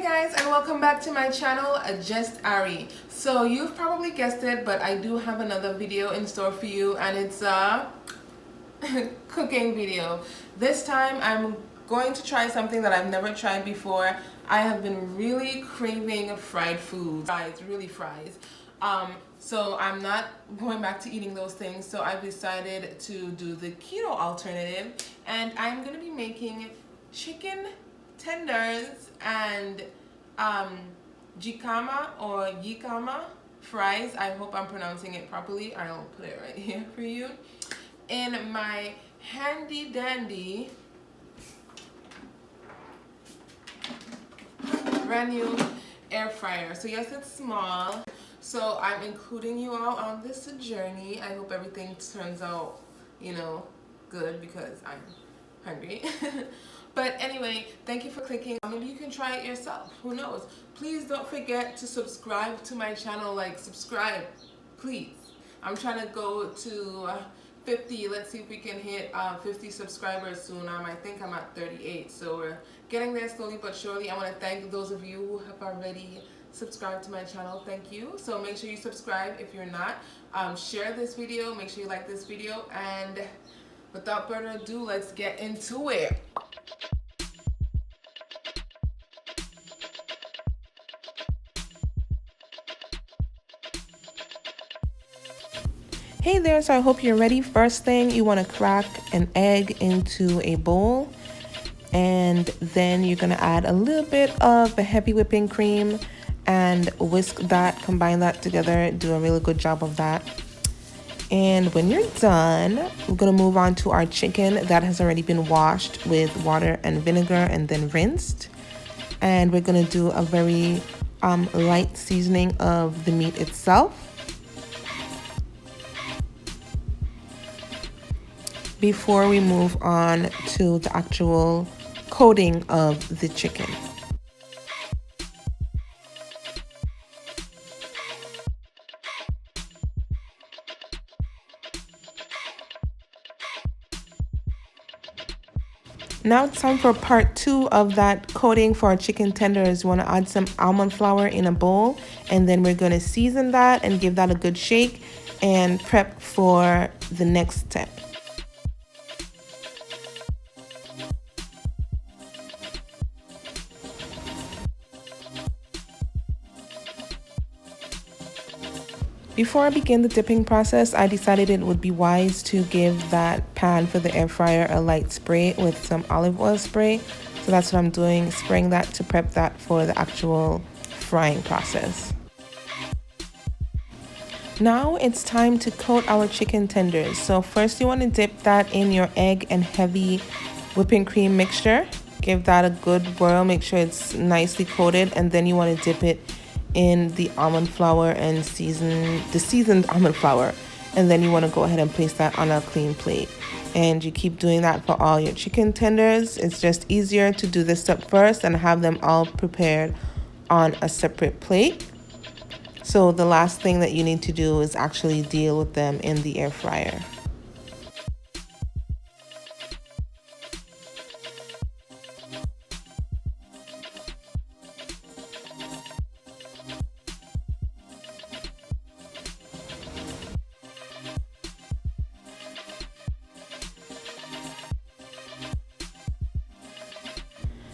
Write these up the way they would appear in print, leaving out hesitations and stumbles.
guys, and welcome back to my channel, Just Ari. So you've probably guessed it, but I do have another video in store for you, and it's a cooking video. This time I'm going to try something that I've never tried before. I have been really craving fried foods, fries. So I'm not going back to eating those things, so I've decided to do the keto alternative, and I'm going to be making chicken tenders and Jicama or Jicama fries. I hope I'm pronouncing it properly. I'll put it right here for you. In my handy dandy brand new air fryer. So yes, it's small. So I'm including you all on this journey. I hope everything turns out, good, because I'm hungry. But anyway, thank you for clicking. Maybe you can try it yourself. Who knows? Please don't forget to subscribe to my channel. Subscribe, please. I'm trying to go to 50. Let's see if we can hit 50 subscribers soon. I think I'm at 38. So we're getting there slowly but surely. I want to thank those of you who have already subscribe to my channel. Thank you. So make sure you subscribe if you're not. Share this video. Make sure you like this video. And without further ado, let's get into it. Hey there, so I hope you're ready. First thing, you want to crack an egg into a bowl, and then you're going to add a little bit of the heavy whipping cream and whisk that, combine that together, do a really good job of that. And when you're done, we're going to move on to our chicken that has already been washed with water and vinegar and then rinsed. And we're going to do a very light seasoning of the meat itself before we move on to the actual coating of the chicken. Now it's time for part 2 of that coating for our chicken tenders. You want to add some almond flour in a bowl, and then we're going to season that and give that a good shake and prep for the next step. Before I begin the dipping process, I decided it would be wise to give that pan for the air fryer a light spray with some olive oil spray. So that's what I'm doing, spraying that to prep that for the actual frying process. Now it's time to coat our chicken tenders. So first you want to dip that in your egg and heavy whipping cream mixture. Give that a good whirl, make sure it's nicely coated, and then you want to dip it in the almond flour and seasoned almond flour, and then you want to go ahead and place that on a clean plate. And you keep doing that for all your chicken tenders. It's just easier to do this step first and have them all prepared on a separate plate. So the last thing that you need to do is actually deal with them in the air fryer.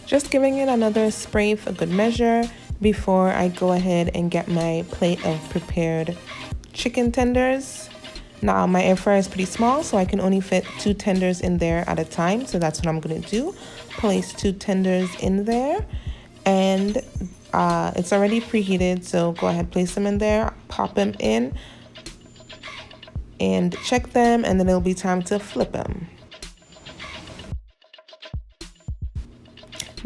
Just giving it another spray for good measure before I go ahead and get my plate of prepared chicken tenders. Now my air fryer is pretty small, so I can only fit 2 tenders in there at a time. So that's what I'm going to do. Place 2 tenders in there, and it's already preheated. So go ahead, place them in there, pop them in, and check them, and then it'll be time to flip them.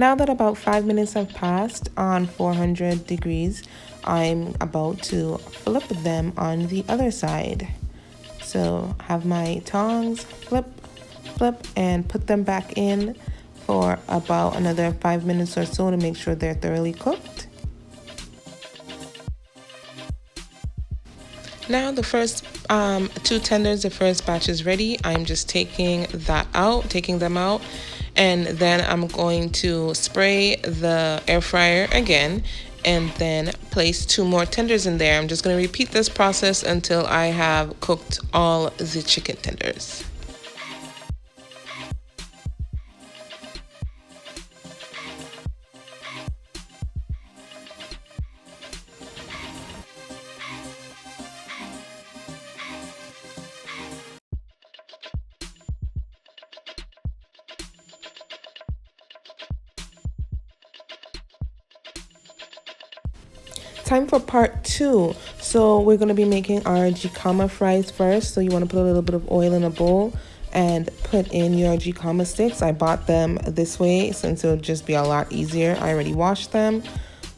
Now that about 5 minutes have passed on 400 degrees, I'm about to flip them on the other side. So have my tongs, flip, and put them back in for about another 5 minutes or so to make sure they're thoroughly cooked. Now the first 2 tenders, the first batch is ready. I'm just taking them out, And then I'm going to spray the air fryer again and then place 2 more tenders in there. I'm just going to repeat this process until I have cooked all the chicken tenders. Time for part 2. So we're going to be making our Jicama fries first. So you want to put a little bit of oil in a bowl and put in your Jicama sticks. I bought them this way since it would just be a lot easier. I already washed them.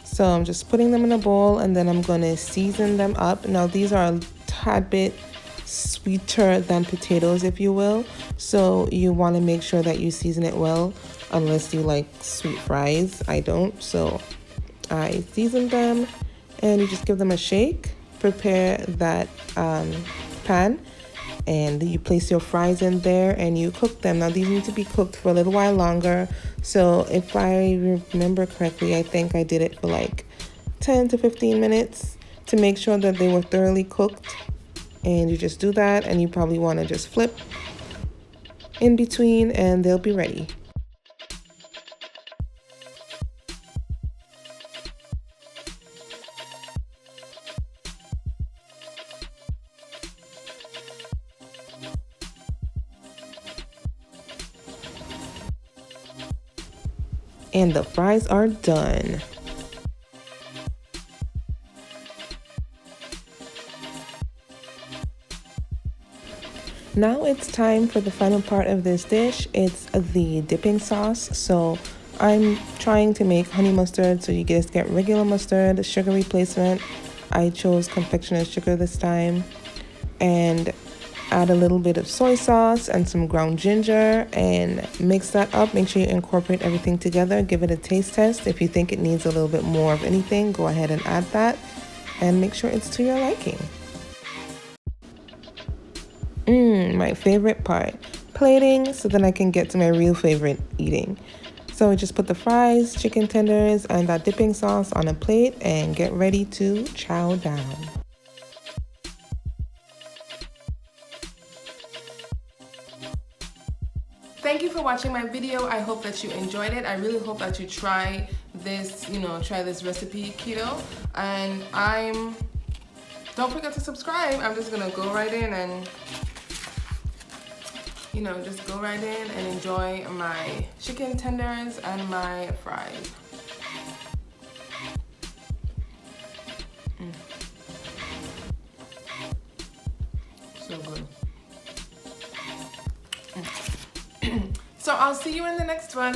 So I'm just putting them in a bowl and then I'm going to season them up. Now these are a tad bit sweeter than potatoes, if you will. So you want to make sure that you season it well, unless you like sweet fries. I don't. So I seasoned them. And you just give them a shake. Prepare that pan and you place your fries in there and you cook them. Now these need to be cooked for a little while longer. So if I remember correctly, I think I did it for like 10 to 15 minutes to make sure that they were thoroughly cooked. And you just do that, and you probably want to just flip in between and they'll be ready. And the fries are done. Now it's time for the final part of this dish. It's the dipping sauce. So I'm trying to make honey mustard, so you just get regular mustard, sugar replacement. I chose confectioner's sugar this time. And add a little bit of soy sauce and some ground ginger and mix that up. Make sure you incorporate everything together. Give it a taste test. If you think it needs a little bit more of anything, go ahead and add that and make sure it's to your liking. My favorite part, plating, so then I can get to my real favorite, eating. So just put the fries, chicken tenders, and that dipping sauce on a plate and get ready to chow down. Thank you for watching my video. I hope that you enjoyed it. I really hope that you try this, try this recipe keto. And don't forget to subscribe. I'm just gonna go right in and, just go right in and enjoy my chicken tenders and my fries. So good. So I'll see you in the next one.